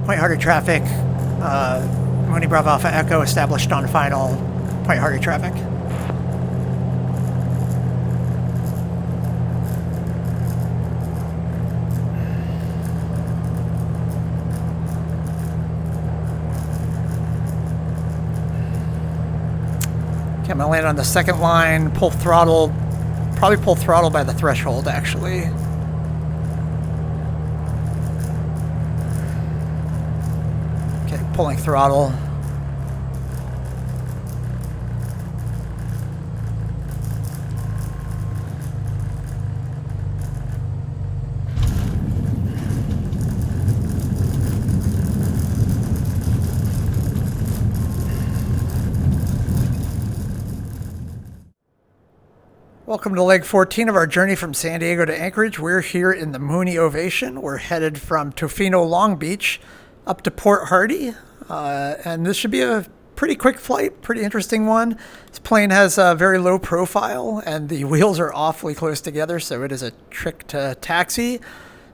Point hardly traffic. Mooney Bravo Alpha Echo established on final. Point hardly traffic. Okay, I'm gonna land on the second line, pull throttle, probably pull throttle by the threshold actually. Okay, pulling throttle. Welcome to leg 14 of our journey from San Diego to Anchorage. We're here in the Mooney Ovation. We're headed from Tofino, Long Beach, up to Port Hardy. And this should be a pretty quick flight, pretty interesting one. This plane has a very low profile and the wheels are awfully close together, so it is a trick to taxi.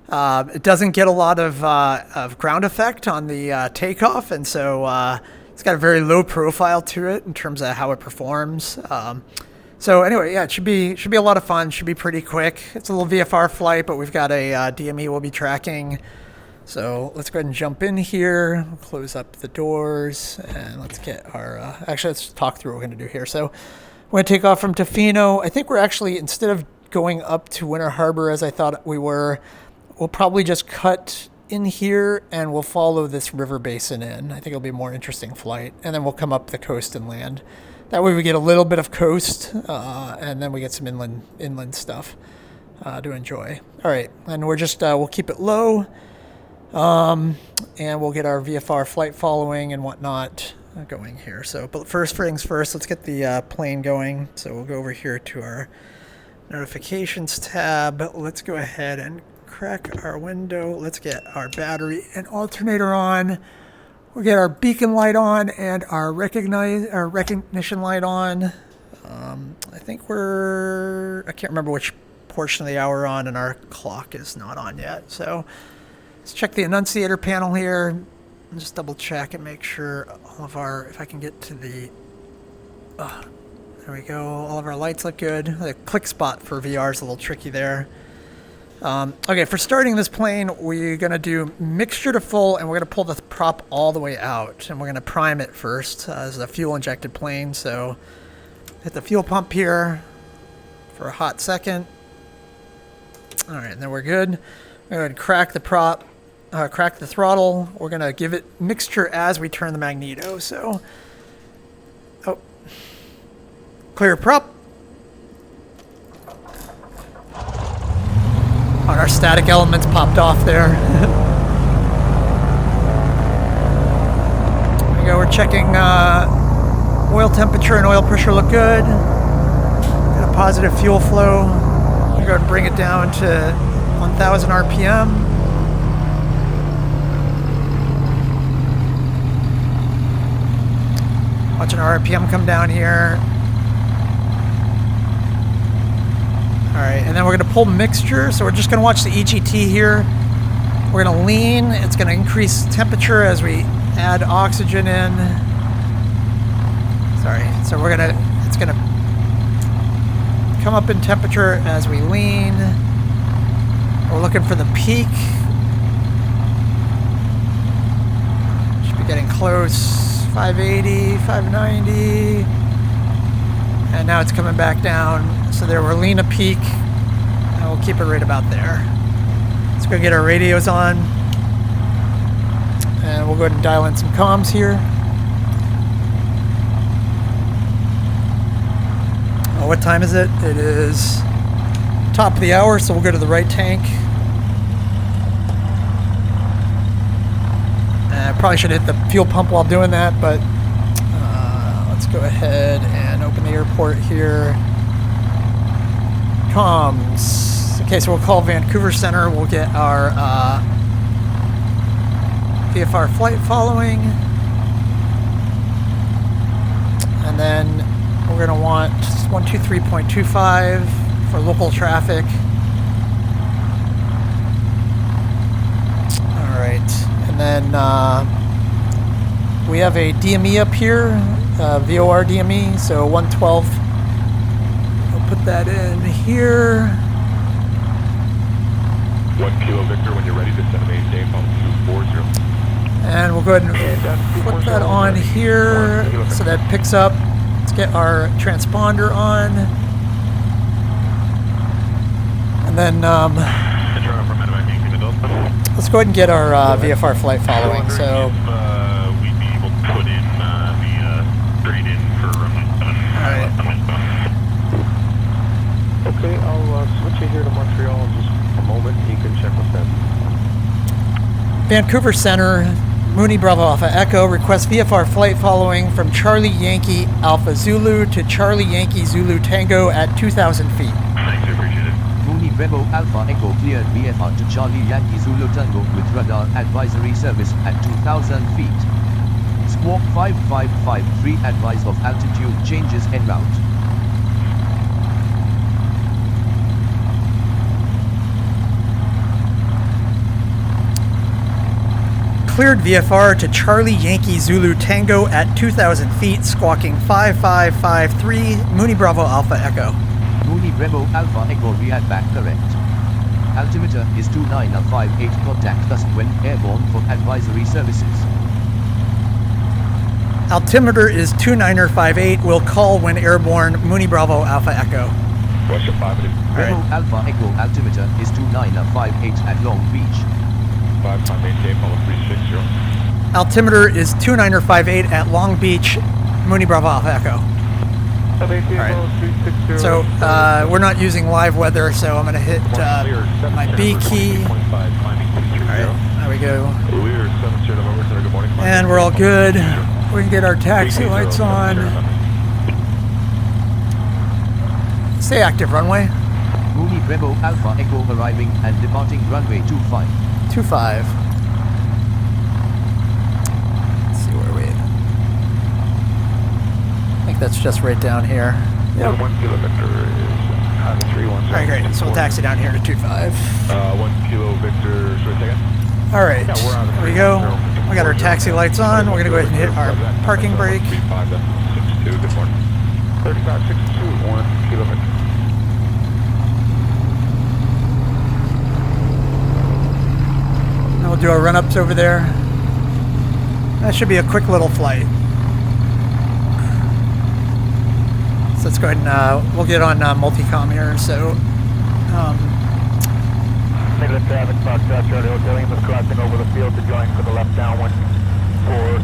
It doesn't get a lot of ground effect on the takeoff, and so it's got a very low profile to it in terms of how it performs. So anyway, yeah, it should be a lot of fun. Should be pretty quick. It's a little VFR flight, but we've got a DME we'll be tracking. So let's go ahead and jump in here. We'll close up the doors, and let's get our. Actually, let's talk through what we're going to do here. So we're going to take off from Tofino. I think we're actually, instead of going up to Winter Harbor as I thought we were, we'll probably just cut in here and we'll follow this river basin in. I think it'll be a more interesting flight, and then we'll come up the coast and land. That way we get a little bit of coast, and then we get some inland stuff to enjoy. All right, and we're just we'll keep it low, and we'll get our VFR flight following and whatnot going here. So, but first things first, let's get the plane going. So we'll go over here to our notifications tab. Let's go ahead and crack our window. Let's get our battery and alternator on. We'll get our beacon light on and our recognition light on. I think I can't remember which portion of the hour we're on, and our clock is not on yet. So let's check the annunciator panel here and just double check and make sure all of our, if I can get to the, there we go. All of our lights look good. The click spot for VR is a little tricky there. Okay, for starting this plane, we're going to do mixture to full, and we're going to pull the prop all the way out, and we're going to prime it first. This is a fuel-injected plane, so hit the fuel pump here for a hot second. All right, and then we're good. We're going to crack the prop, crack the throttle. We're going to give it mixture as we turn the magneto, so... Oh. Clear prop. On our static elements popped off there. There we go, we're checking oil temperature and oil pressure look good. Got a positive fuel flow. We're going to bring it down to 1,000 RPM. Watching our RPM come down here. All right, and then we're going to pull mixture, so we're just going to watch the EGT here. We're going to lean. It's going to increase temperature as we add oxygen in. Sorry, so it's going to come up in temperature as we lean. We're looking for the peak. Should be getting close, 580, 590. And now it's coming back down. So there, we're lean a peak, and we'll keep it right about there. Let's go get our radios on, and we'll go ahead and dial in some comms here. Oh, what time is it? It is top of the hour, so we'll go to the right tank. I probably should hit the fuel pump while doing that, but let's go ahead and open the airport here. Comms. Okay, so we'll call Vancouver Center. We'll get our VFR flight following. And then we're going to want 123.25 for local traffic. All right. And then we have a DME up here, VOR DME, so 112. I'll put that in here. 1 Kilo Victor, when you're ready to send a maintain on 240. And we'll go ahead and flip that on here so that picks up. Let's get our transponder on. And then let's go ahead and get our VFR flight following. So we'd be able to put in the straight in for runway 7. Alright. Okay, I'll switch you here to Montreal in just a moment. You can check with them. Vancouver Center, Mooney Bravo Alpha Echo requests VFR flight following from Charlie Yankee Alpha Zulu to Charlie Yankee Zulu Tango at 2,000 feet. Thanks, I appreciate it. Mooney Bravo Alpha Echo cleared VFR to Charlie Yankee Zulu Tango with radar advisory service at 2,000 feet. Squawk 5553 advise of altitude changes en route. Cleared VFR to Charlie Yankee Zulu Tango at 2,000 feet, squawking 5553, Mooney Bravo Alpha Echo. Mooney Bravo Alpha Echo read back correct. Altimeter is 2958, contact us when airborne for advisory services. Altimeter is 2958, will call when airborne, Mooney Bravo Alpha Echo. What's your 5 minutes? Bravo Alpha Echo altimeter is 2958 at Long Beach. 5 time maintain, follow 360. Altimeter is 2958 at Long Beach, Mooney Bravo Alpha Echo. Alright. So we're not using live weather, so I'm going to hit my B key. Alright, there we go. And we're all good. We can get our taxi lights on. Stay active, runway. Mooney Bravo Alpha Echo arriving and departing runway 25. 25. Let's see where we. I think that's just right down here. Yep. 1 Kilo Victor is 317. Alright, great. So we'll taxi down here to 25. 1 Kilo Victor, sorry, second. Alright, there we go. We got our taxi lights on. We're going to go ahead and hit our parking brake. 3562, good morning. 3562, 1 Kilo Victor. And we'll do our run-ups over there. That should be a quick little flight. So let's go ahead and we'll get on multicom here. So, Negative traffic, Foxtrot, Charlie Hotel, Lima crossing over the field to join for the left downwind for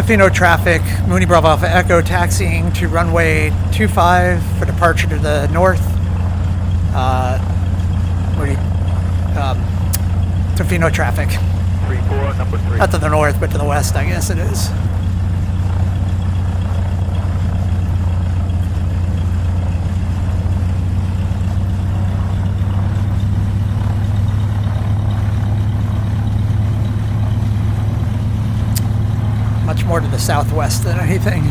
Tofino traffic, Mooney Bravo Alpha Echo taxiing to runway 25 for departure to the north. Tofino traffic. 34, number 3. Not to the north, but to the west, I guess it is. Much more to the southwest than anything.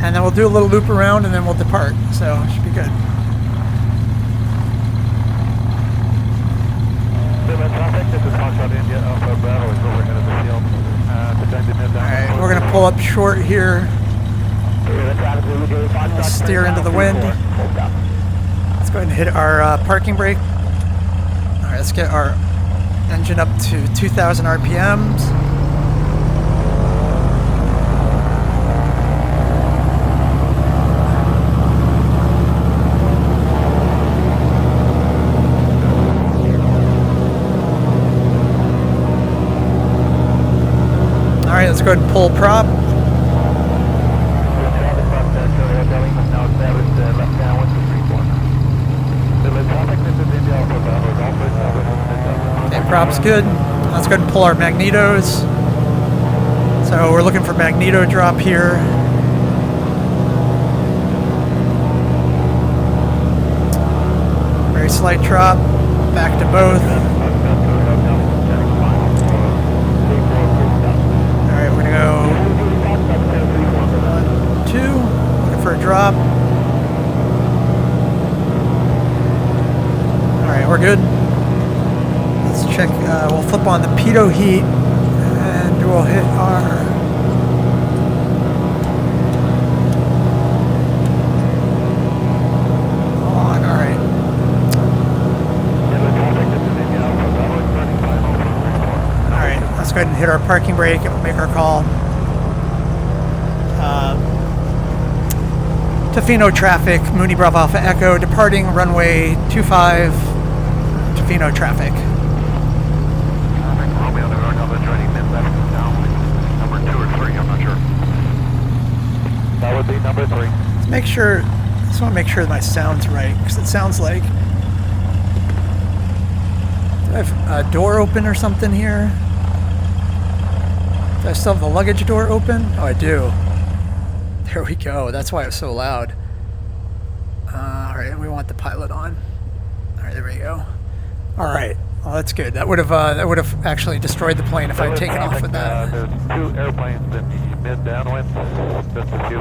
And then we'll do a little loop around and then we'll depart. So it should be good. This is Foxtrot India Alpha Bravo is overhead of the field. Alright, we're going to pull up short here. We'll steer into the wind. Let's go ahead and hit our parking brake. Alright, let's get our engine up to 2,000 RPMs. Alright, let's go ahead and pull prop. Okay, prop's good. Let's go ahead and pull our magnetos. So we're looking for magneto drop here. Very slight drop. Back to both. Alright, we're going to go 1, 2. Looking for a drop. Alright, we're good. Let's check. We'll flip on the P pitot heat, and we'll hit our on. All right. All right. Let's go ahead and hit our parking brake and we'll make our call. Tofino traffic, Mooney Bravo Alpha Echo, departing runway 25, Tofino traffic. Romeo, there are another joining mid left downwind. Number 2 or 3, I'm not sure. That would be number 3. Let's make sure, I just want to make sure that my sound's right, because it sounds like, do I have a door open or something here? Do I still have the luggage door open? Oh, I do. There we go. That's why it was so loud. All right, and we want the pilot on. All right, there we go. All right, well, that's good. That would have actually destroyed the plane if I had taken off with that. There's 2 airplanes in the mid downwind, just a few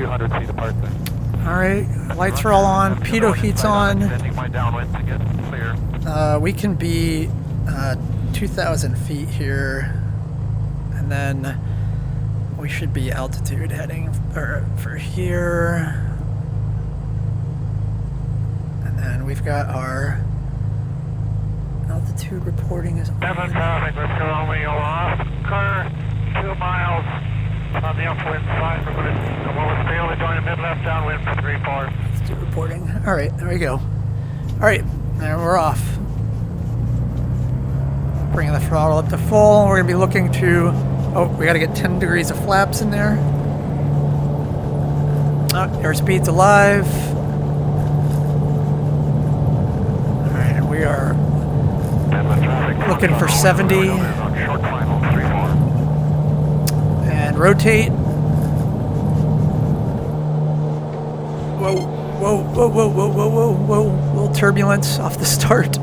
hundred feet apart there. All right, lights are all on. Pitot heat's on. Sending my downwind to get clear. We can be 2,000 feet here, and then we should be altitude heading for here. And then we've got our altitude reporting is on. 7 traffic, let's go Romeo Oscar, 2 miles on the upwind side. We're going to come over the field and join the mid-left downwind for 3-4. Altitude reporting. All right, there we go. All right, there we're off. Bringing the throttle up to full. We're going to be looking to, oh, we got to get 10 degrees of flaps in there. Airspeed's alive. All right, and we are looking for 70. And rotate. Whoa, whoa, whoa, whoa, whoa, whoa, whoa, whoa. A little turbulence off the start.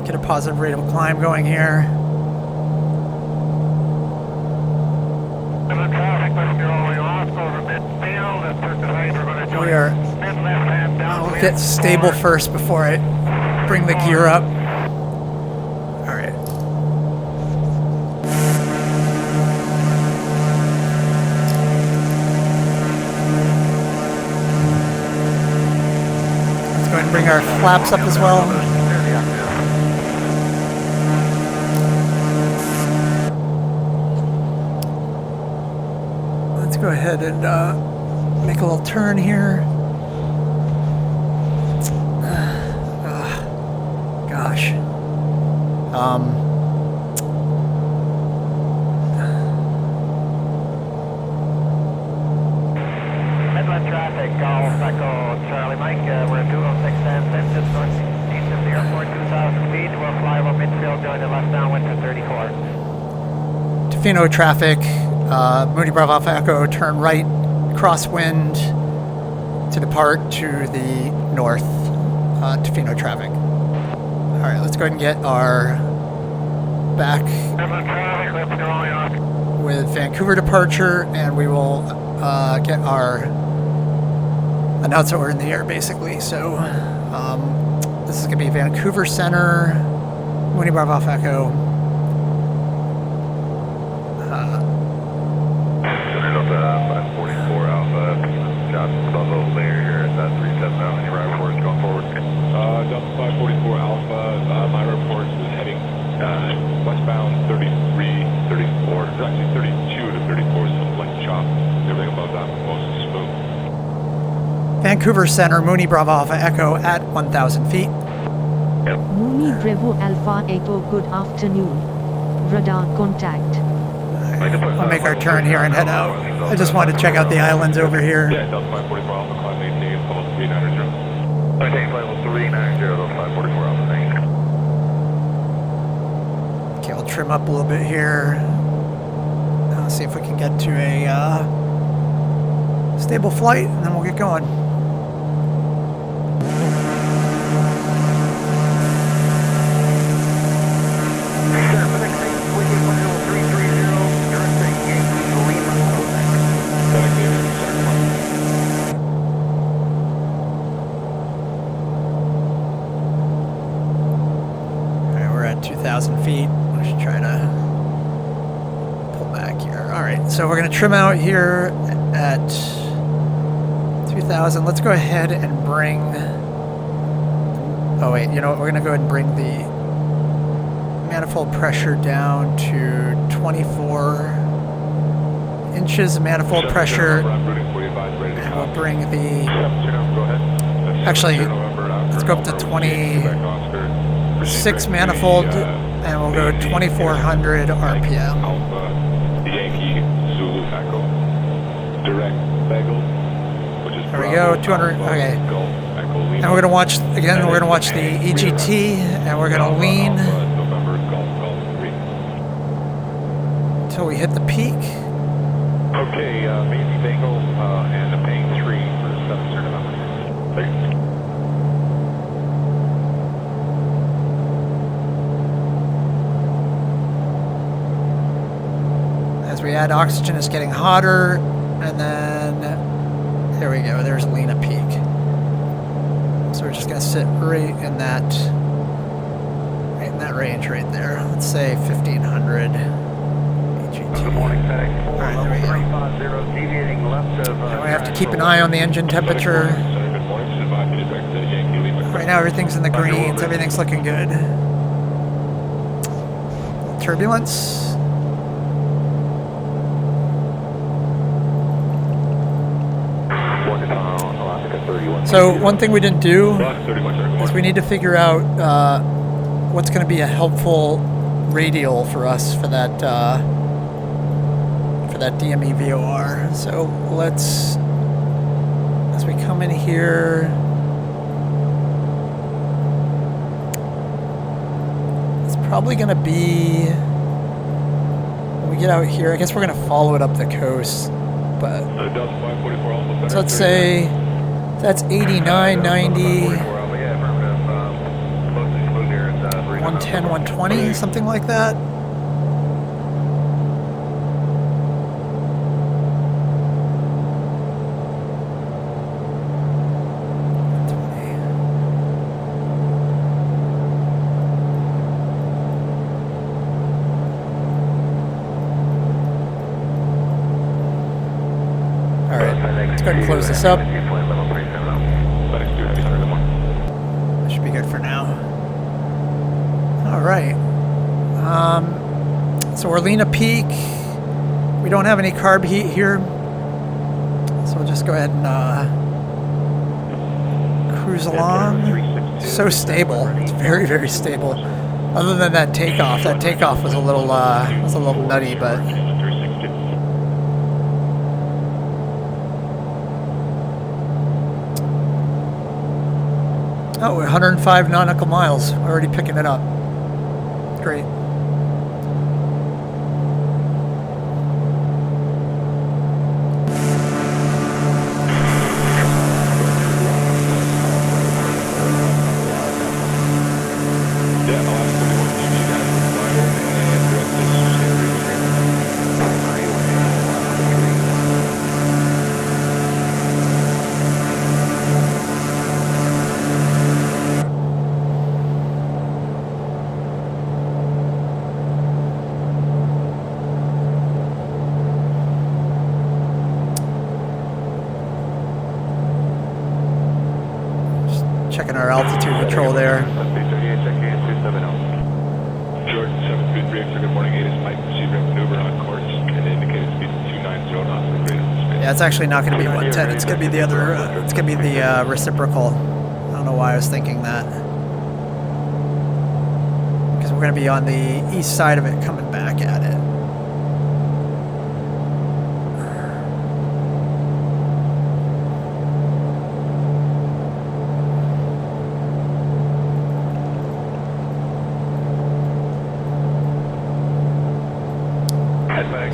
Get a positive rate of climb going here. We are. I'll get stable first before I bring the gear up. All right. Let's go ahead and bring our flaps up as well. Go ahead and make a little turn here. Gosh. Midland traffic, Golf Echo Charlie Mike. We're at 206 and just northeast of the airport, 2,000 feet. We'll fly over midfield, join the left downwind to 34. Tofino traffic. Mooney Bravo Alpha Echo, turn right, crosswind to depart to the north, Tofino traffic. All right, let's go ahead and get our back with Vancouver departure, and we will get our announcer order in the air, basically. So this is going to be Vancouver Center, Mooney Bravo Alpha Echo. Delta 544 Alpha, my report is heading westbound 33, 34. It's actually 32 to 34, some light chop. Everything above that most smooth. Vancouver Center, Mooney Bravo Alpha Echo at 1,000 feet. Mooney Bravo Alpha Echo, good afternoon. Radar contact. We'll make our turn here and head out. I just wanted to check out the islands over here. Yeah, Delta 544 Alpha, climb 18, level 390. Maintain level 390, Delta 544 Alpha, thanks. Okay, I'll trim up a little bit here. See if we can get to a stable flight, and then we'll get going. 2,000 feet. I should try to pull back here. All right, so we're going to trim out here at 2,000. Let's go ahead and bring... Oh, wait, you know what? We're going to go ahead and bring the manifold pressure down to 24 inches of manifold pressure. And we'll bring the... Actually, let's go up to 26 manifold, and we'll go 2,400 RPM. Alpha, Yankee, Zulu, Echo, direct bagel, which is There we go, 200, okay. And we're gonna watch, again, we're gonna watch the EGT, and we're gonna lean until we hit the peak. Okay, Macy Bagel, and a paying 3 for 7 November. Thanks. As we add oxygen, it's getting hotter, and then there we go. There's Lena Peak. So we're just gonna sit right in that range right there. Let's say 1,500 EGT. Good morning, FedEx 4, All right, there we go. 350, deviating left of... And we have to keep an eye on the engine temperature. Right now, everything's in the greens. Everything's looking good. Turbulence. So one thing we didn't do is we need to figure out what's going to be a helpful radial for us for that DME VOR. So let's, as we come in here, it's probably going to be, when we get out here, I guess we're going to follow it up the coast, but so let's say that's 89, 90, 110, 120, something like that. Let's go ahead and close this up. That should be good for now. All right. So we're Lena Peak. We don't have any carb heat here. So we'll just go ahead and cruise along. So stable. It's very, very stable. Other than that takeoff. That takeoff was a little nutty, but... Oh, 105 nautical miles. Already picking it up. Great. Checking our altitude control there. Jordan 723, good morning, 8 is Mike, proceed maneuver on course, and indicated speed 290 knots. Yeah, it's actually not going to be 110. It's going to be the other. It's going to be the reciprocal. I don't know why I was thinking that. Because we're going to be on the east side of it, coming back at it.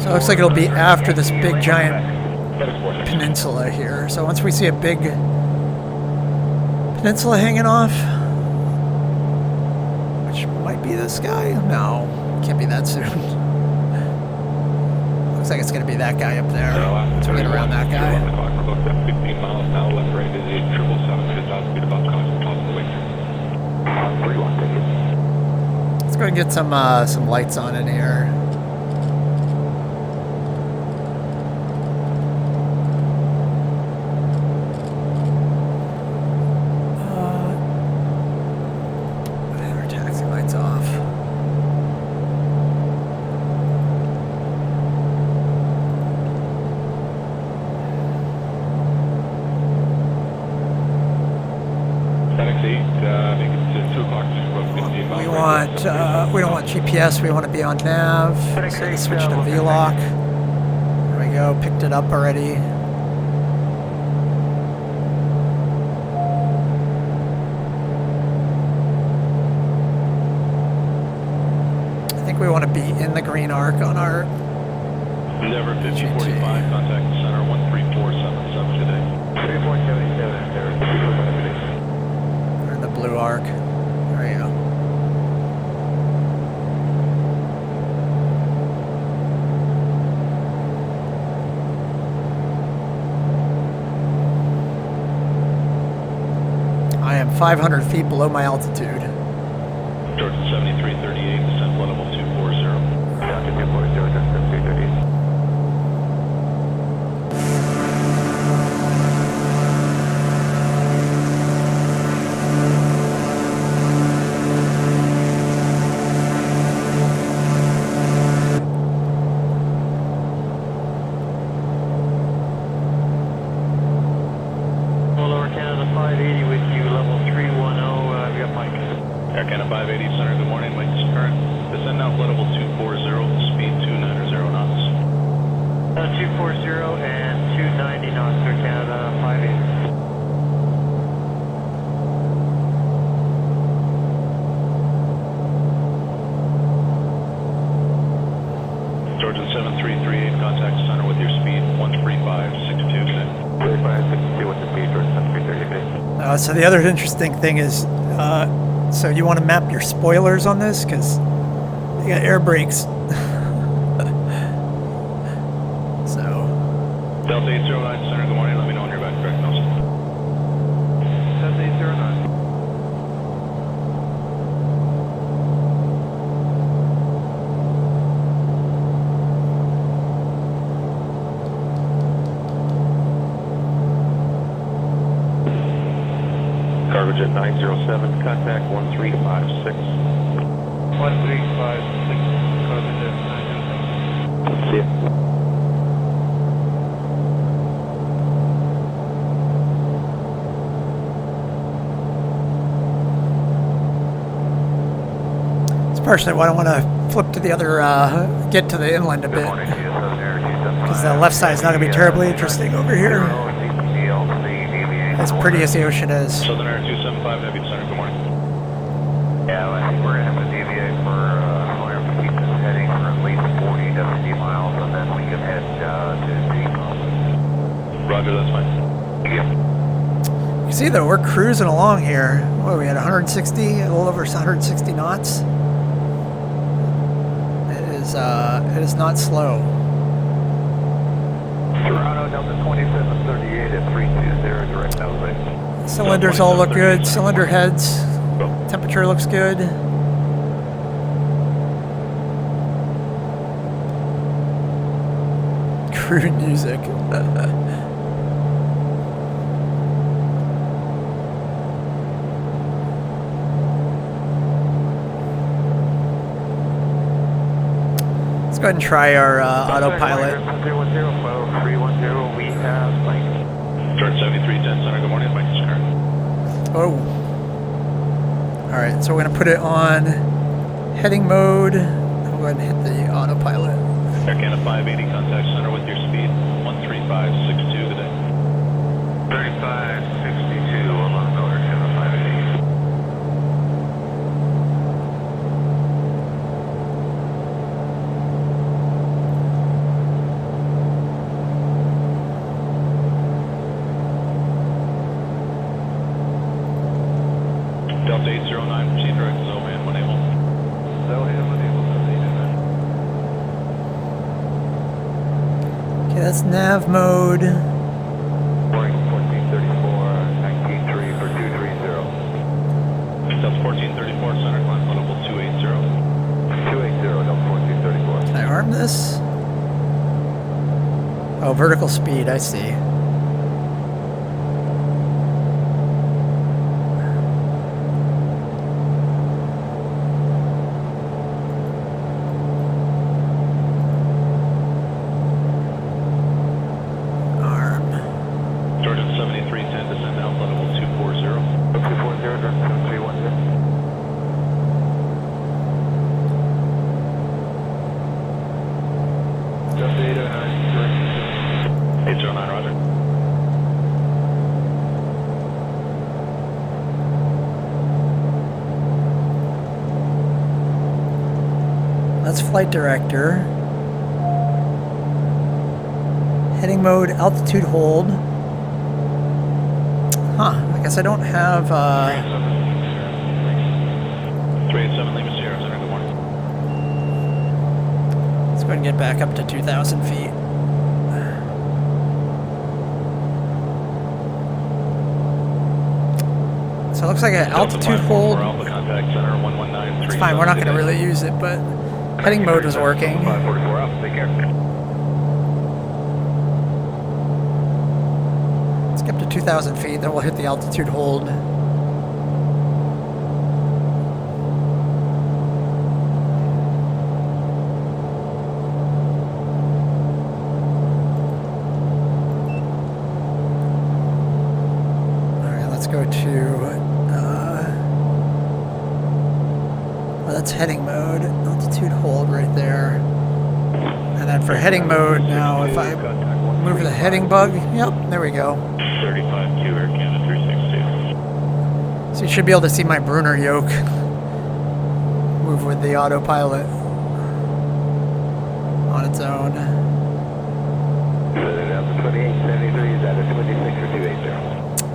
So it looks like it'll be after this big giant peninsula here. So once we see a big peninsula hanging off, which might be this guy. No, can't be that soon. Looks like it's going to be that guy up there. Once we get around that guy. 15 miles now, left right is 777, minutes out, speed above caution, top of the wing. 31, take it. Let's go and get some lights on in here. Our taxi lights off. We don't want GPS, we want to be on nav. So let's switch to VLOC. There we go, picked it up already. I think we want to be in the green arc on our Endeavor 5045, contact center 13477 today. 3477, We're in the blue arc. There you go. I am 500 feet below my altitude. Georgia 7338, descent flow level 240. down to 240, just 330. Air Canada 580, center, good morning. Mike is current. Descend now flow level 240, speed 290 knots. 240 and 290 knots, Air Canada 580. Georgia 7338, contact center with your speed 13562 today. 3562 with the speed, Georgia 7338. So the other interesting thing is, so you want to map your spoilers on this because you got air brakes. So Delta 809, center, good morning. Let me know when you're back. Correct, Nelson. Delta 809. Cargo Jet 907, contact 1356. 1356, Cargo Jet 907. See ya. it's partially why I want to flip to the other, get to the inland a bit. Because the left side is not going to be terribly interesting over here. As pretty as the ocean is. Southern Air 275, heavy center, good morning. Yeah, I think we're going to have to deviate for, we're going to keep this heading for at least 40 WD miles, and then we can head to Tofino. Roger, that's fine. Yeah. You see though, we're cruising along here. What, we had 160, a little over 160 knots. It is not slow. Toronto, Delta 2738 at 320, direct elevation. Cylinders all look good. Cylinder heads. Temperature looks good. Crude music. Let's go ahead and try our autopilot. 310, we have Mike. George 7310, center, good morning. Mike is current. Oh. Alright, so we're going to put it on heading mode. We'll go ahead and hit the autopilot. Air Canada 580, contact center with your speed 13562 today. 3562, along Air Canada 580. Delta 809, proceed direct to Zohan, unable. Okay, that's nav mode. Boeing 1434, 193 for 230. Delta 1434, center, climb level 280. this? Oh, vertical speed, I see. Arm. Georgia 7310, descend now, flight level 240. 240, direct 7310. Just 809, direct 809, roger. That's flight director. Heading mode, altitude hold. Huh, I guess I don't have, 387 Lima Sierra, center, good morning. let's go ahead and get back up to 2,000 feet. So it looks like an altitude hold. Alpha contact center 119. It's fine, we're not going to really use it, but heading mode was working. 544 Alpha, take care. Let's get up to 2,000 feet, then we'll hit the altitude hold. Alright, let's go to... well, that's heading mode. Altitude hold right there. And then for heading mode now, if I move the heading bug, yep, there we go. 35Q Air Canada 362. So you should be able to see my Brunner yoke move with the autopilot on its own. Delta 2873, is that a 26 or 280?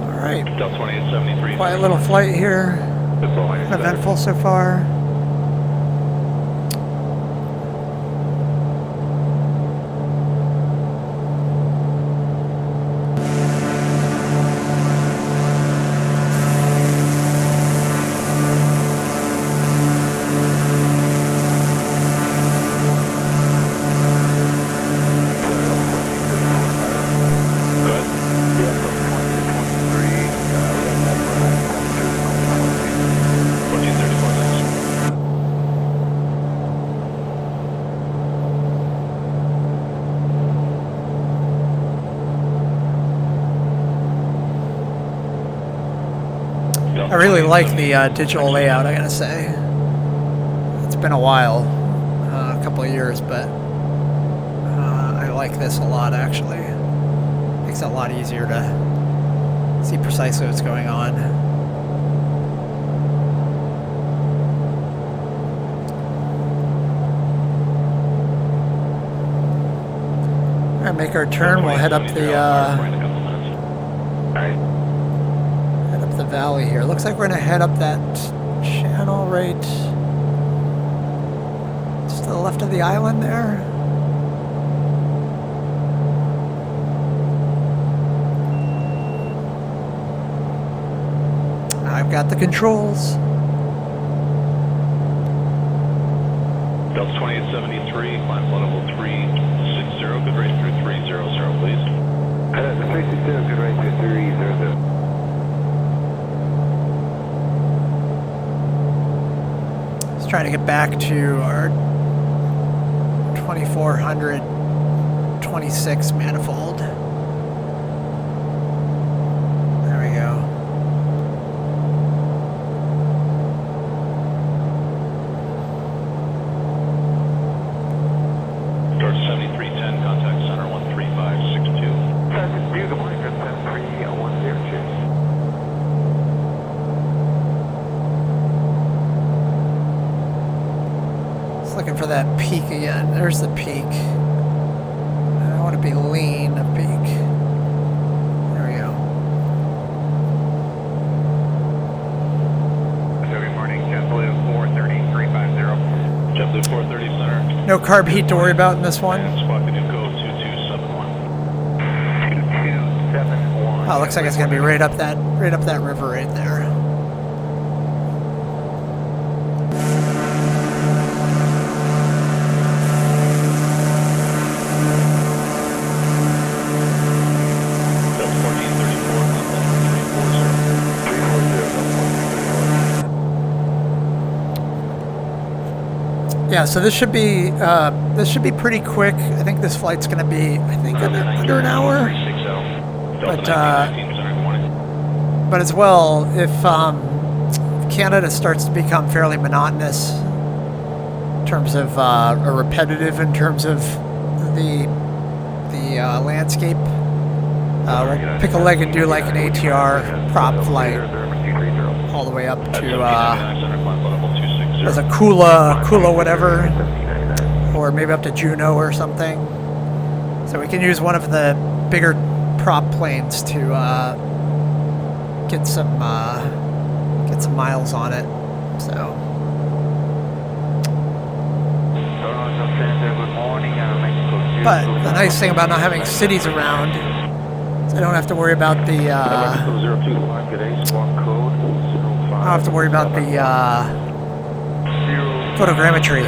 All right, Delta 2873. quiet little flight here. Uneventful so far. I really like the digital layout, I gotta say. It's been a while, a couple of years, but I like this a lot, actually. Makes it a lot easier to see precisely what's going on. All right, make our turn. We'll head up the the valley here. Looks like we're gonna head up that channel right just to the left of the island there. I've got the controls. Delta 2873, climb flight level 360, good rate through 300, please. The 360, good rate through 300. Trying to get back to our 2426 manifold. There we go. George 7310, contact center 13562. Sergeant View, good morning, good 10310, cheers. Looking for that peak again. There's the peak. I want to be lean of peak. There we go. So good morning, JetBlue 430, 350. JetBlue 430, center. No carb heat to worry about in this one. And squawk Canuco 2271. 2271. Oh, looks like it's gonna be right up that river right there. Yeah, so this should be pretty quick. I think this flight's going to be, under an hour. But as well, if Canada starts to become fairly monotonous in terms of or repetitive in terms of the landscape, we'll pick a leg and do like an ATR prop flight all the way up to as a Kula whatever, or maybe up to Juneau or something. So we can use one of the bigger prop planes to get some miles on it. So. But the nice thing about not having cities around is I don't have to worry about the photogrammetry.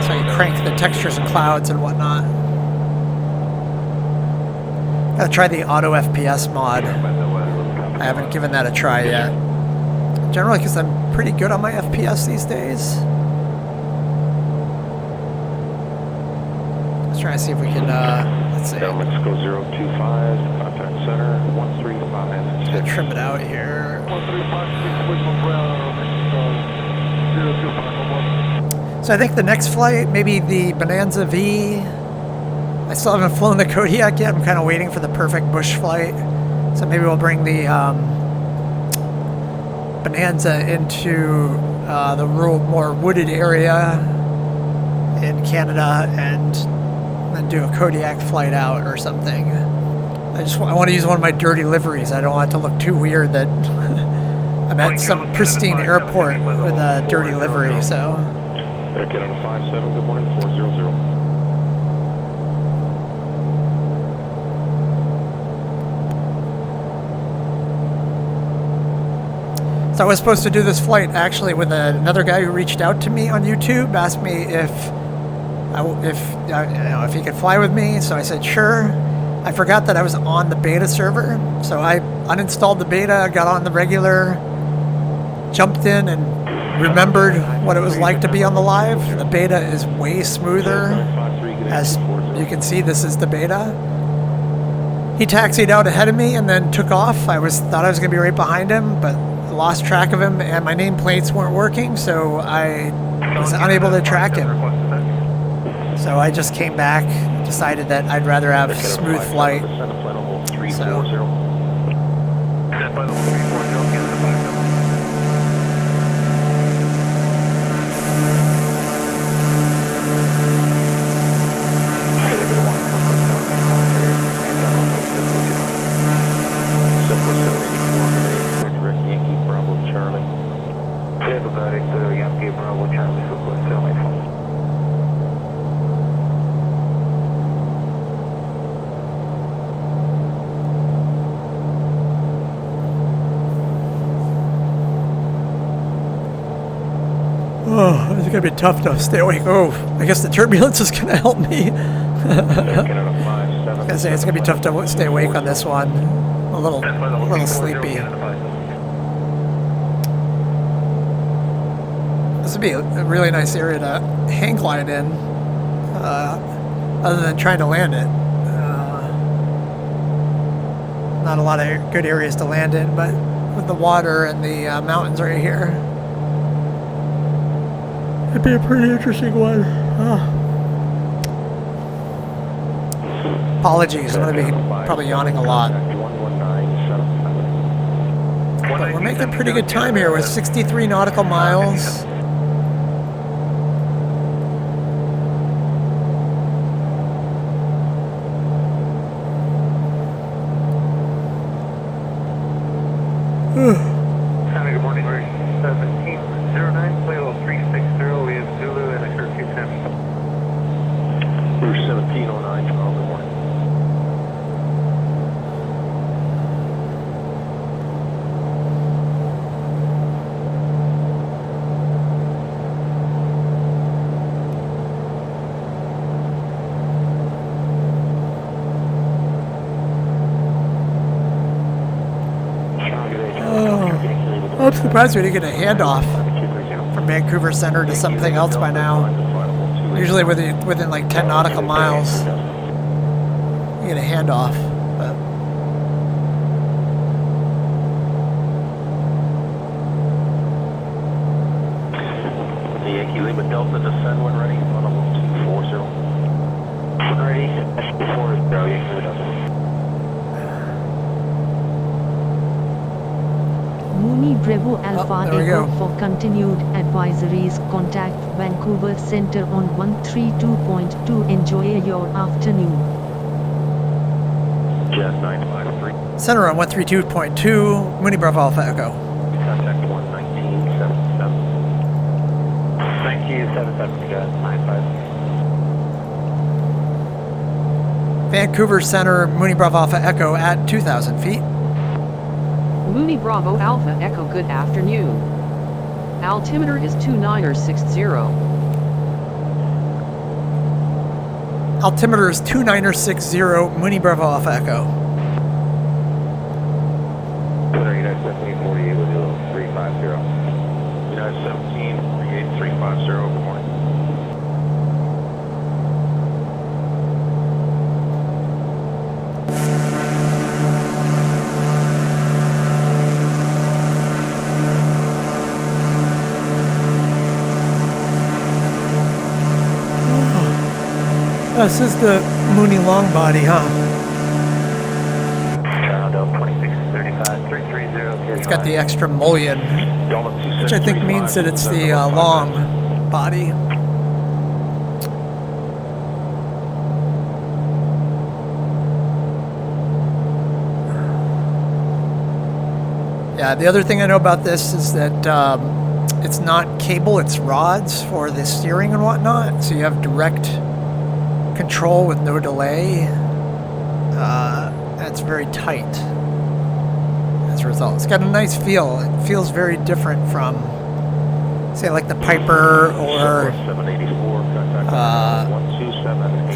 So you crank the textures and clouds and whatnot. Gotta try the auto FPS mod. I haven't given that a try yet. Generally, because I'm pretty good on my FPS these days. Let's try and see if we can, let's see. Mexico 025, contact center, 135. Trim it out here. 135, So I think the next flight, maybe the Bonanza V. I still haven't flown the Kodiak yet. I'm kind of waiting for the perfect bush flight. So maybe we'll bring the Bonanza into the rural, more wooded area in Canada and then do a Kodiak flight out or something. I want to use one of my dirty liveries. I don't want it to look too weird that I'm at some pristine airport with a dirty livery. So. Get on 57, good morning, 400. So I was supposed to do this flight actually with another guy who reached out to me on YouTube, asked me if he could fly with me. So I said sure. I forgot that I was on the beta server, so I uninstalled the beta, got on the regular, jumped in, and remembered what it was like to be on the live. The beta is way smoother. As you can see, this is the beta. He taxied out ahead of me and then took off. Thought I was going to be right behind him, but lost track of him, and my nameplates weren't working, so I was unable to track him. So I just came back, decided that I'd rather have a smooth flight. So. Oh, it's going to be tough to stay awake. Oh, I guess the turbulence is going to help me. I was going to say, it's going to be tough to stay awake on this one. A little sleepy. This would be a really nice area to hang glide in, other than trying to land it. Not a lot of good areas to land in, but with the water and the mountains right here, it'd be a pretty interesting one. Apologies, I'm going to be probably yawning a lot. But we're making pretty good time here with 63 nautical miles. Good morning, we're 1709, play level 360, we have Zulu and a curfew 10. We're 1709, Charles, good morning. I'm surprised we didn't get a handoff. from Vancouver Center to something else by now. Usually within like 10 nautical miles, you get a handoff. But the Yankee Lima Delta descend when ready, on level 240. When ready, S40, Yankee Lima Delta. Mooney Bravo Alpha there we Echo go. for continued advisories. Contact Vancouver Center on 132.2. Enjoy your afternoon. Jazz 953. Center on 132.2, Mooney Bravo Alpha Echo. Contact 11977. Thank you, 77, Jazz 95. Vancouver Center, Mooney Bravo Alpha Echo at 2,000 feet. Mooney Bravo Alpha Echo, good afternoon. Altimeter is 2960. Altimeter is 2960, Mooney Bravo Alpha Echo. United 1748 with 350. United 1748 350, good morning. This is the Mooney long body, huh? Carenado 2635 330. It's got the extra mullion, which I think means that it's the long body. Yeah, the other thing I know about this is that it's not cable, it's rods for the steering and whatnot, so you have direct control with no delay. It's very tight as a result. It's got a nice feel. It feels very different from, say, like the Piper or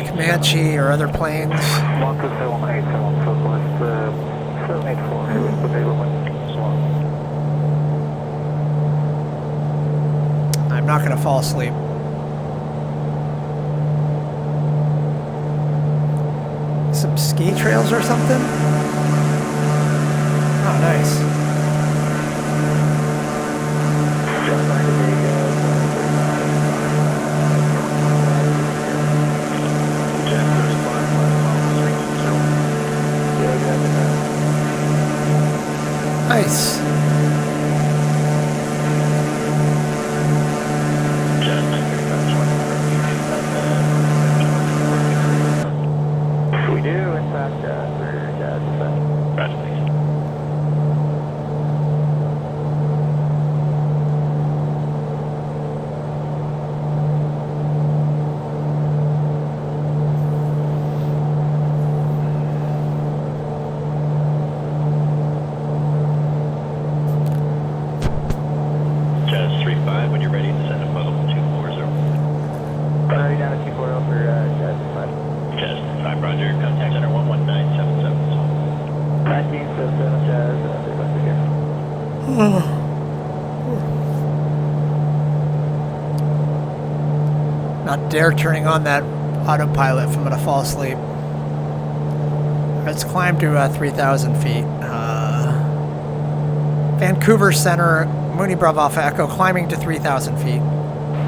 Comanche or other planes. I'm not going to fall asleep. Some ski trails or something? Oh, nice. Nice. We do, in fact, Jazz 35, when you're ready to send a photo 240. Ready down to 240 for Jazz 5. Jazz 5, Roger. Contact center 11977. 1977, Jazz. Not dare turning on that autopilot if I'm going to fall asleep. Let's climb to 3,000 feet. Vancouver Center, Mooney Bravo Alpha Echo, climbing to 3,000 feet.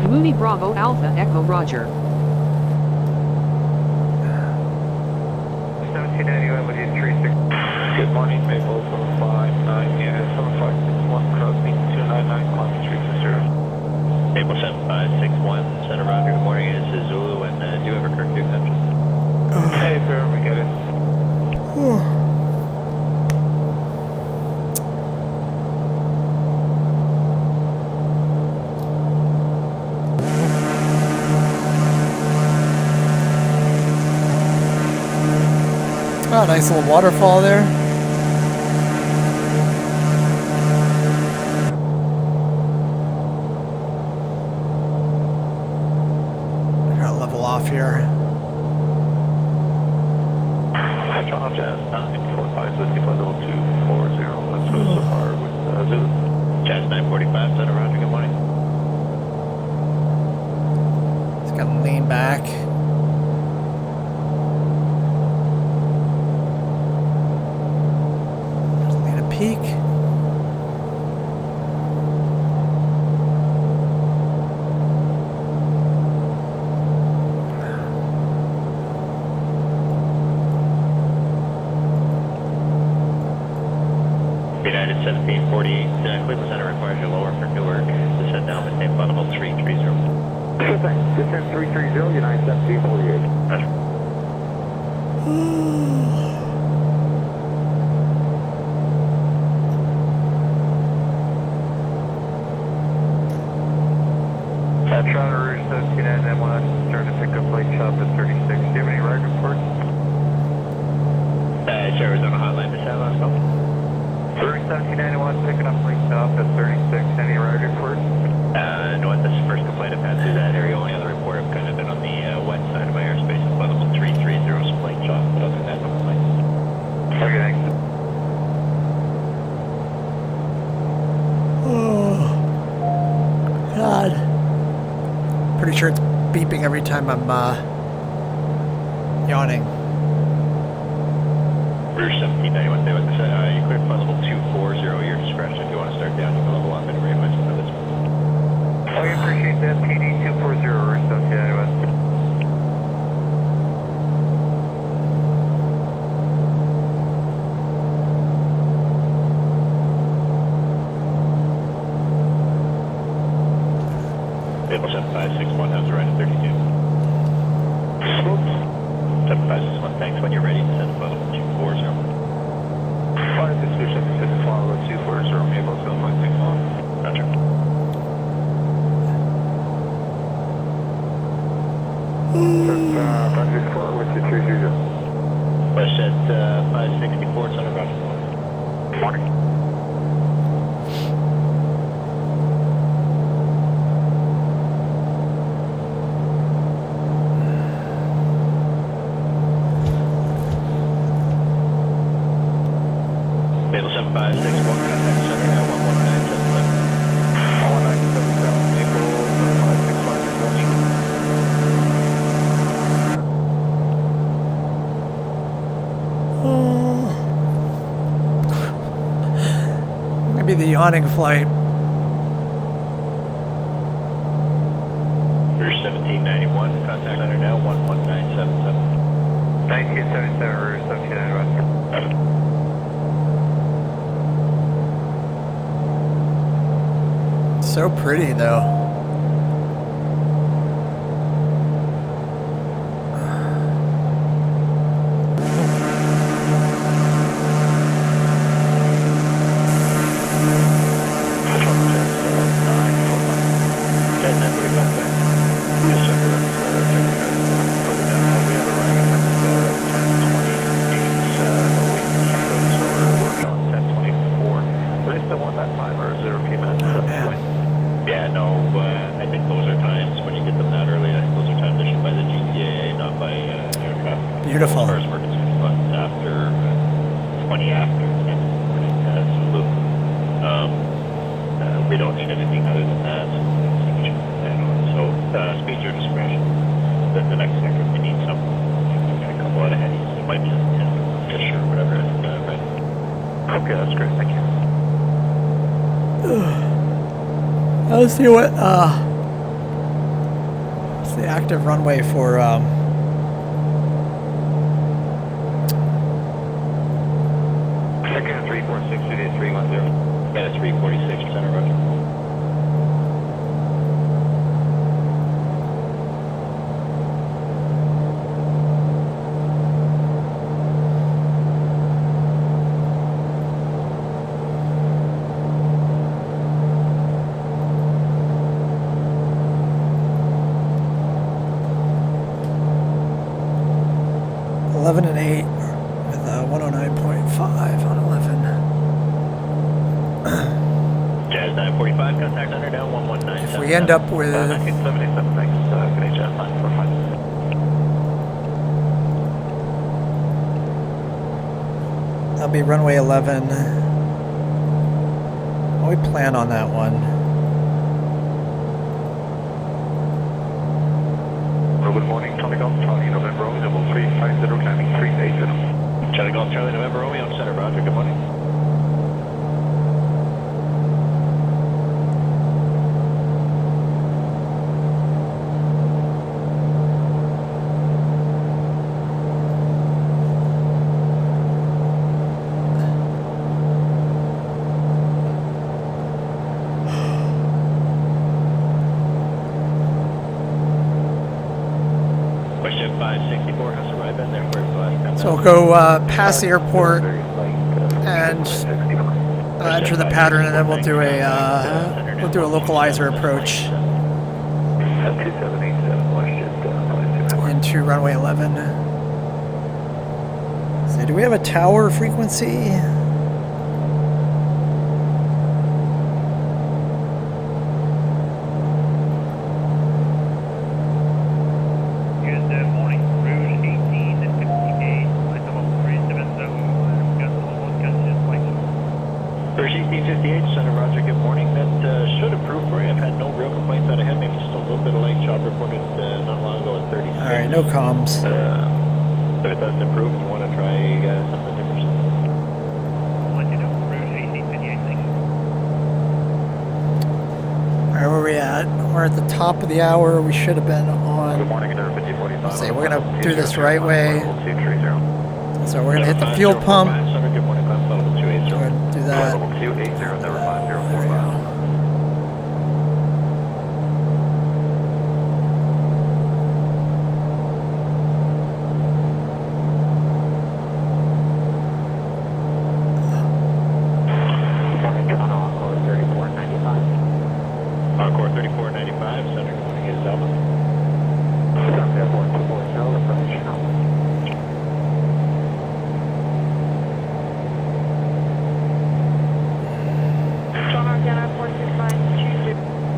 Mooney Bravo Alpha Echo, Roger. 1791 with you 36. Good morning, Maple 759, yeah, 7561, crossing 299, climbing 360. Maple 7561, Center Roger, good morning, this is Zulu, and do you have a correct connection? Hey, sir, we get it. Oh, nice little waterfall there. I gotta level off here. John Jazz 945, so keep on level 240. Let's go so far with Zulu. Jazz 945, Center Roger, good morning. 1748, Cleveland Center requires you lower for Newark. Descend down with same level 330. Sure thing. Descend 330, United 1748. Toronto Rouge 17 and 1, turn to pick up Lake Chop at 36. Do you have any ride reports? It's Arizona Hotline to San Francisco. 1791 picking up Lake Chop at 36. Any ride reports? No, this is the first complaint I've had through that area. Only other report I've kind of been on the west side of my airspace at level 330, some Lake Chop, but other than that, no complaints. Okay, thanks. Oh, God. Pretty sure it's beeping every time I'm yawning. Rouge 1791, stay with us. You cleared flight level 240, your discretion. If you want to start down, you can level up and readjust for this one. I appreciate that. PD 240, Rouge 1791. Vehicle 7561 has a right at 32. 7561, thanks. When you're ready, descend to level 240. Flight distribution, this is follow 240, Maple 761. Roger. That's 564, what's your 230? West at 564, Center Roger. Morning. Vehicle 7561, contact center now 11977. 1977, Maple 565. Maybe the yawning flight. Rouge 1791, contact center now 11977. 1977, Rouge 1791. So pretty, though. Yeah, no, I think those are times when you get them that early. I think those are times issued by the GTAA, not by aircraft. Beautiful. As far as we're concerned, but after 20 after, absolutely. We don't need anything other than that. So, speed your discretion. The next sector, if you need something, you're going to come out ahead. It might be a fish or whatever. Right. Okay, that's great. Thank you. Let's see what what's the active runway for Second 346, it is 310. Yeah, 346, Center Roger. and 8 with 109.5 on 11. Jazz 945, contact under down 119. If we end up with 1977, thanks. Good day, Jazz 945. that'll be runway 11. Well, we plan on that one. Good morning, Charlie Golf, Charlie November Romeo, level 350, climbing 380. Charlie Golf, Charlie November Romeo, on Center Roger, good morning. 564 has arrived in there for last time. So we'll go past the airport and enter the pattern, and then we'll do a localizer approach into runway 11. So do we have a tower frequency? No comms. But it doesn't improve. You want to try something different? I'll let you know. Route 1858, thanks. Alright, where are we at? We're at the top of the hour. We should have been on. Good morning, Another 5045. Let's see, we're going to do this the right way. 230. So we're going to hit the fuel pump. Good morning, level 280. Go ahead and do that. Level 280, number 5045.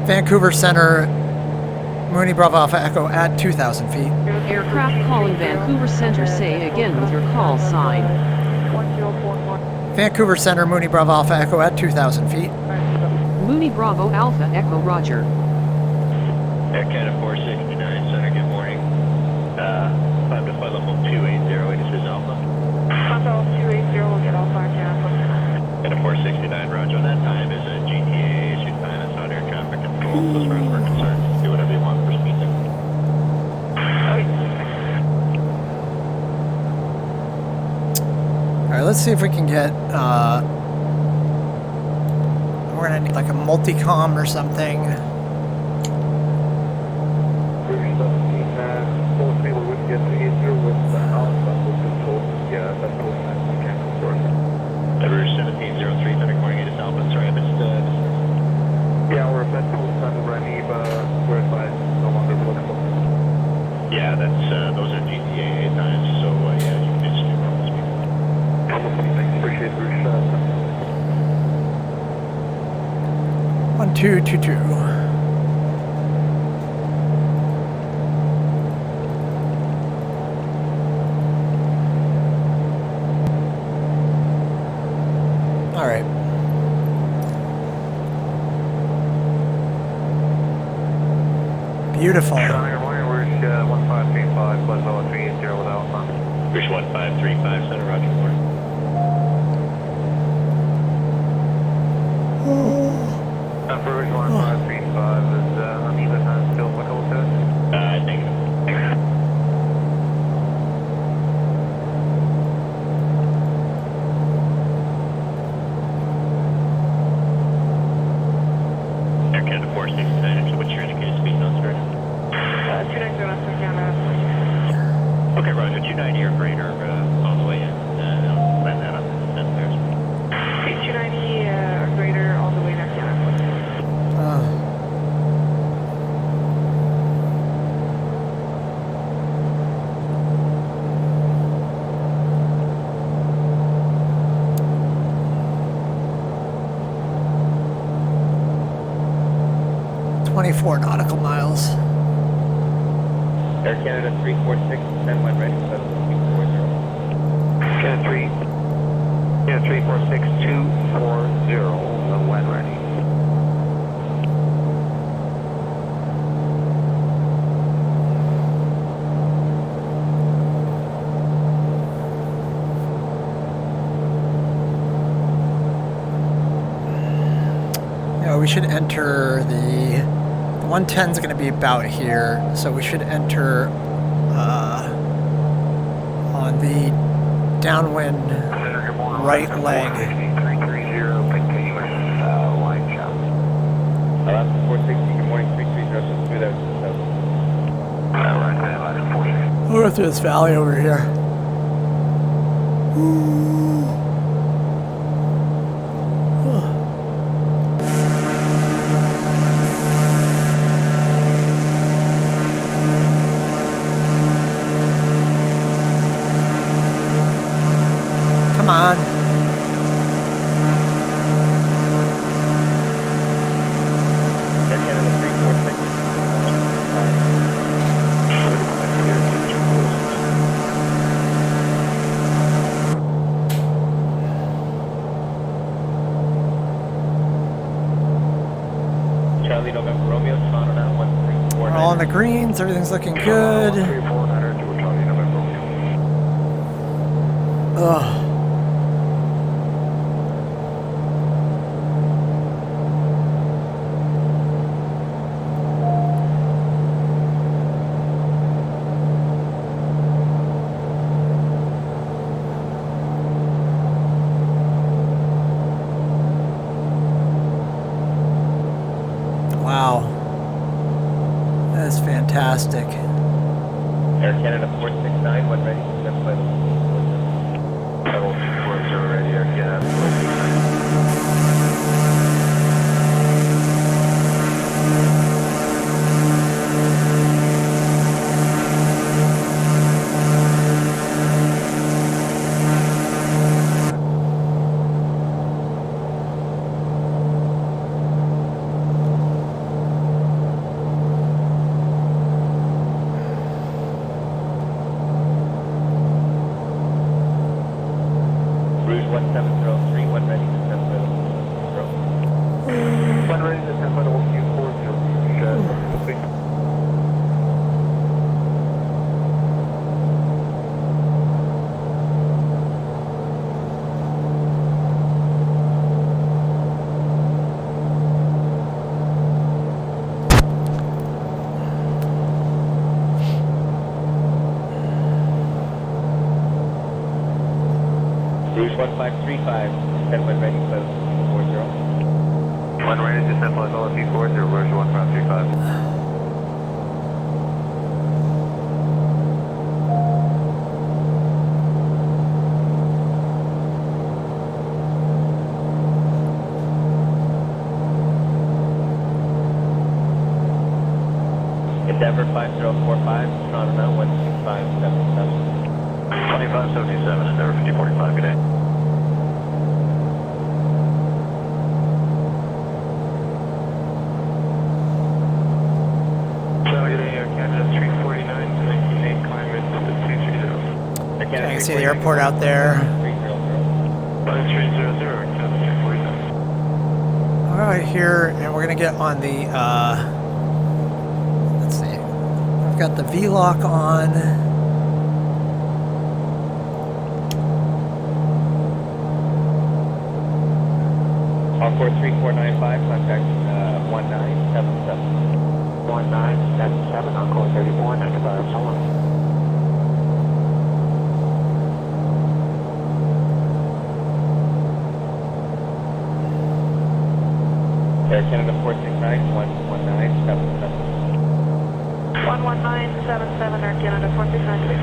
Vancouver Center, Mooney Bravo Alpha Echo at 2,000 feet. Aircraft calling Vancouver Center, say again with your call sign. Vancouver Center, Mooney Bravo Alpha Echo at 2,000 feet. Mooney Bravo Alpha Echo Roger. Air Canada 469 Center, good morning. Climb to flight level 280, this is Alpha. Level 280, we'll get all 5 down. Canada 469, roger. On that time is a GTA issued time, it's not air traffic control, so as far as we're concerned, do whatever you want for speed there. Alright, let's see if we can get, we're gonna need like a multi-com or something. Rouge 1703, Center, good morning, it is Alpha, sorry, I missed, Yeah, we're at full sun running, but we're advised no longer flexible. yeah, that's, those are GTA times, so, yeah, you can just do normal speed. Thanks, appreciate the Rouge 1222. All right. Beautiful. Good morning, Rouge 1535, plus 380 with Alpha. Rouge 1535, Center, roger, morning. For Rouge 1535, is uneven still applicable to us? Negative. Air Canada 469, what's your indicated speed notes, right? 290 on Canada. Okay, roger, 290 or greater all the way in. I'll plan that on the descent there. 290 or greater all the way down Canada. Uh, 24 nautical miles. Air Canada 346, send when ready, 740. Canada 346 240, when ready. Yeah, we should enter the 110 is going to be about here, so we should enter on the downwind right leg. 330, continuous line shot. Alaska 460, good morning, 330, smooth out. We're go through this valley over here. Come on. Charlie November Romeo, Toronto now, 134. We're all in the greens. Everything's looking good. Ugh. Wow. That's fantastic. Air Canada 469, one ready. That's by the Level 240 ready, Air Canada 469. Rouge 1703, one ready, descend by level 240. One ready, descend by level 240. Rouge 1535, descend when ready, by level 240. One ready, descend by level 240, Rouge 1535. Endeavour 5045, Toronto now, 16577. 2577, Endeavour 5045, good day. Charlie, Air Canada 349, 19.8, climate 230. I can see the airport out there. 300, Air Canada 349. All right, here, and we're gonna get on the. Let's see. I've got the V-lock on. Encore 3495, contact 1977. 1977, Encore 34, 95, Solon. Air Canada 469, 11977. 11977, Air Canada 469, please.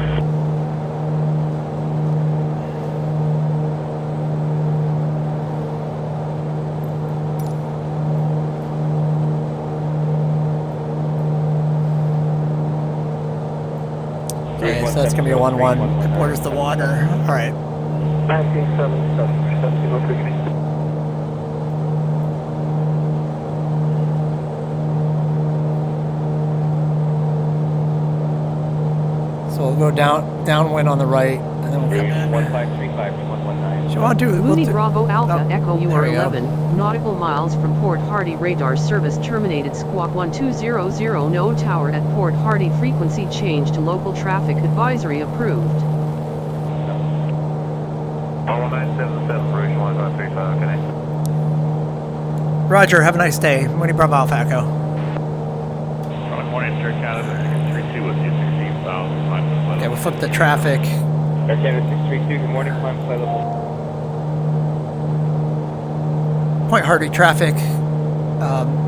Okay, so that's gonna be a 1-1. It borders the water. All right. 1977, 70, So we'll go downwind on the right, and then we'll come in. 1535 to 119. So I want to do. Mooney Bravo Alpha oh, Echo, you there are we go. 11 nautical miles from Port Hardy. Radar service terminated. Squawk 1200, no tower at Port Hardy. Frequency change to local traffic advisory approved. 1977, Rouge 1535, good day. Roger. Have a nice day. Mooney Bravo Alpha Echo. Good morning, Air Canada 632 with you, 16,000. Okay, we'll flip the traffic. Air Canada 632, good morning, climb flight level. Point Hardy traffic.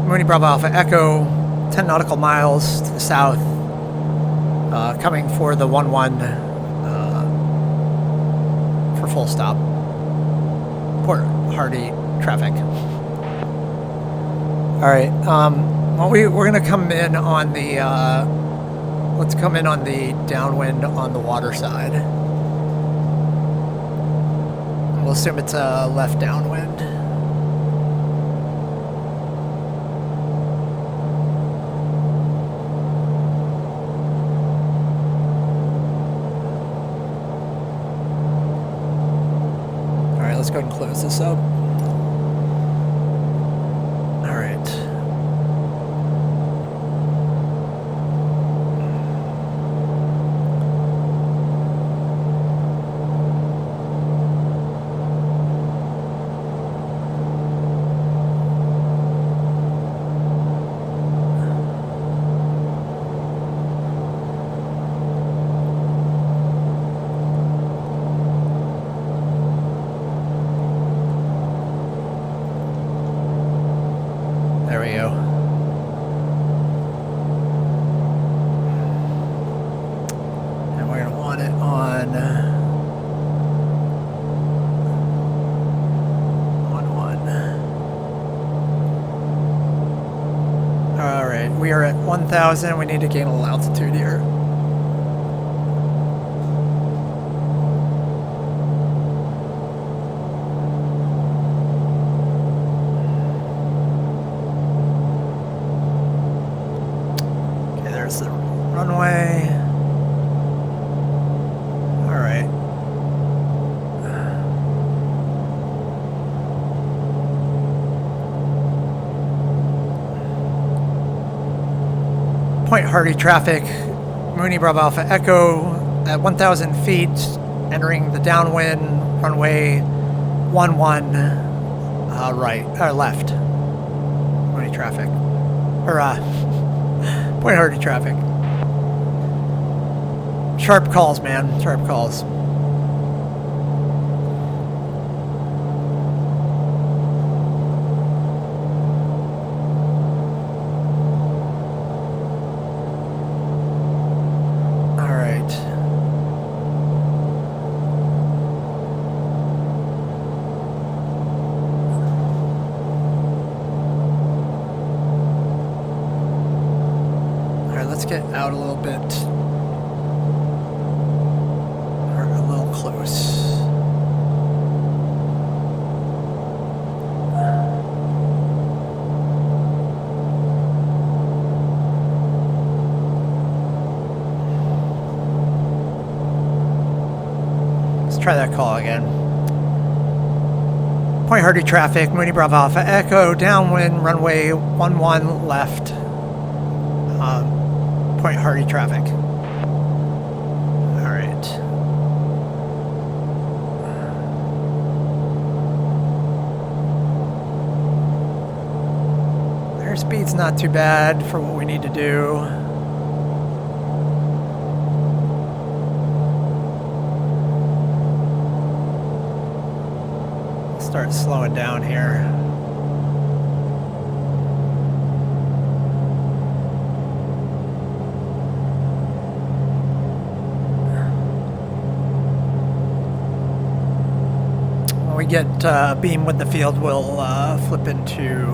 Mooney Bravo Alpha Echo. 10 nautical miles to the south. coming for the 1-1 for full stop. Port Hardy traffic. All right. Well, we're going to come in on the. Let's come in on the downwind on the water side. We'll assume it's a left downwind. All right, let's go ahead and close this up. All right. There we go. And we're going to want it on 1-1. All right, we are at 1,000. We need to gain a little altitude here. There's the runway. All right. Point Hardy traffic, Mooney Bravo Alpha Echo at 1,000 feet, entering the downwind, runway 11, right, or left. Mooney traffic, or Point Hardy traffic. Sharp calls, man. Sharp calls. All right. Let's get out a little bit, or a little close. Let's try that call again. Point Hardy traffic, Mooney Bravo Alpha Echo, downwind, runway 11 left. Point Hardy traffic. All right. Airspeed's not too bad for what we need to do. Start slowing down here. We get a beam with the field, we'll flip into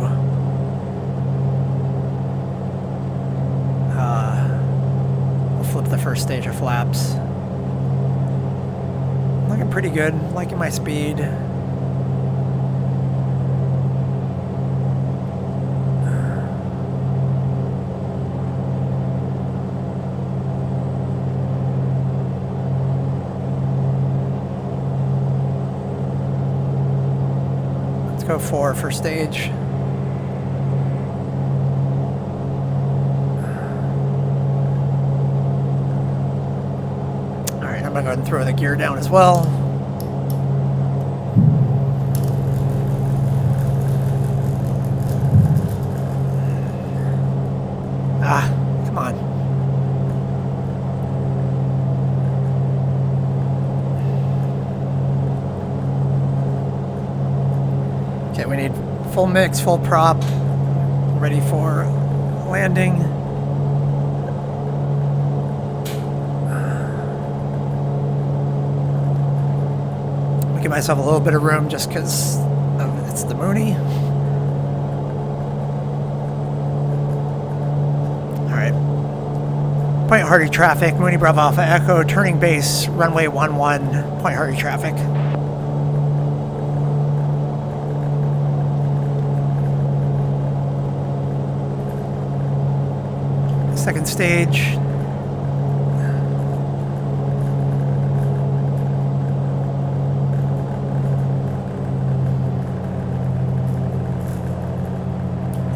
we'll flip the first stage of flaps. Looking pretty good, liking my speed. Go for stage. All right, I'm gonna go ahead and throw the gear down as well. Come on. Okay, we need full mix, full prop, ready for landing. give myself a little bit of room just because it's the Mooney. All right. Point Hardy traffic, Mooney Bravo Alpha Echo, turning base, runway 11, Point Hardy traffic. Second stage.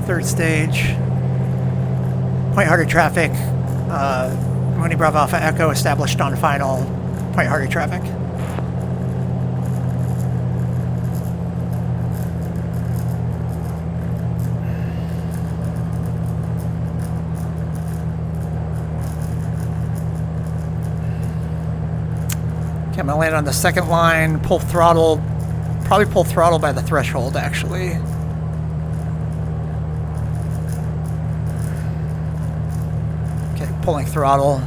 Third stage. Point Hardy traffic. Mooney Bravo Alpha Echo established on final. Point Hardy traffic. Okay, I'm gonna land on the second line, pull throttle, probably pull throttle by the threshold actually. Okay, pulling throttle.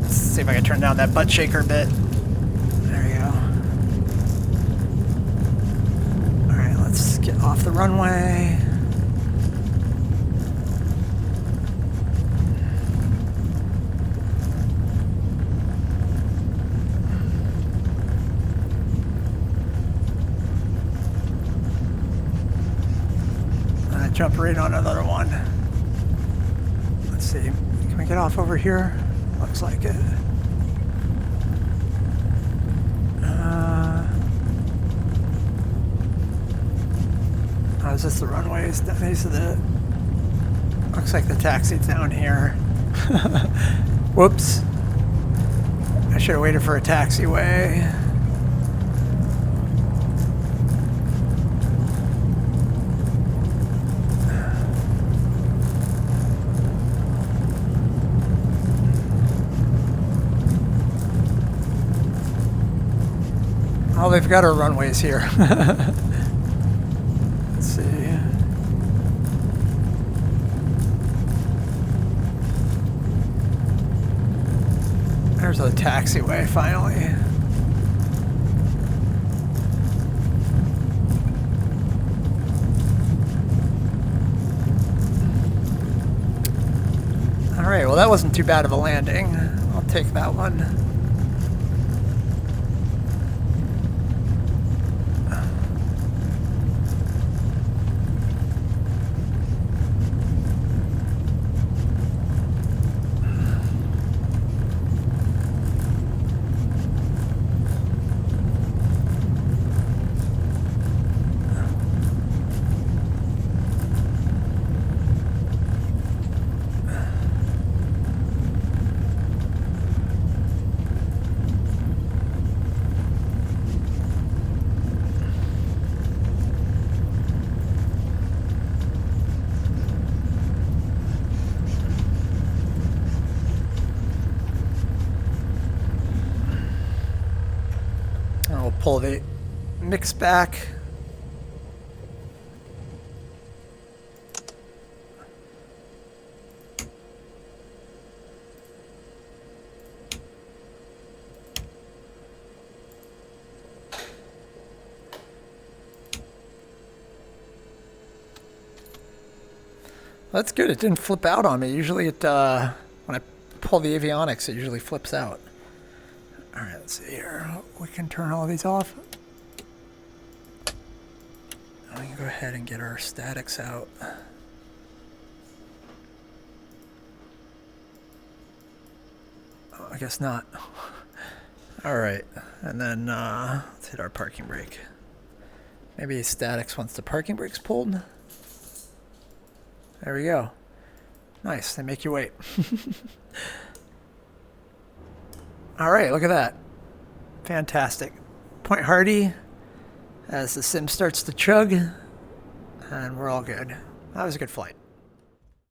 See if I can turn down that butt shaker a bit. There we go. Alright, let's get off the runway. I jump right on another one. Let's see. Can we get off over here? Looks like it. Is this the runways? These are the... Looks like the taxi's down here. Whoops. I should have waited for a taxiway. Oh, they've got our runways here. Let's see. There's a taxiway finally. All right, well that wasn't too bad of a landing. I'll take that one. I'll pull the mix back. That's good. It didn't flip out on me. Usually it, when I pull the avionics, it usually flips out. All right, let's see here. We can turn all these off. We can go ahead and get our statics out. Oh, I guess not. All right, and then let's hit our parking brake. Maybe statics once the parking brake's pulled. There we go. Nice, they make you wait. All right, look at that. Fantastic. Point Hardy as the sim starts to chug, and we're all good. That was a good flight.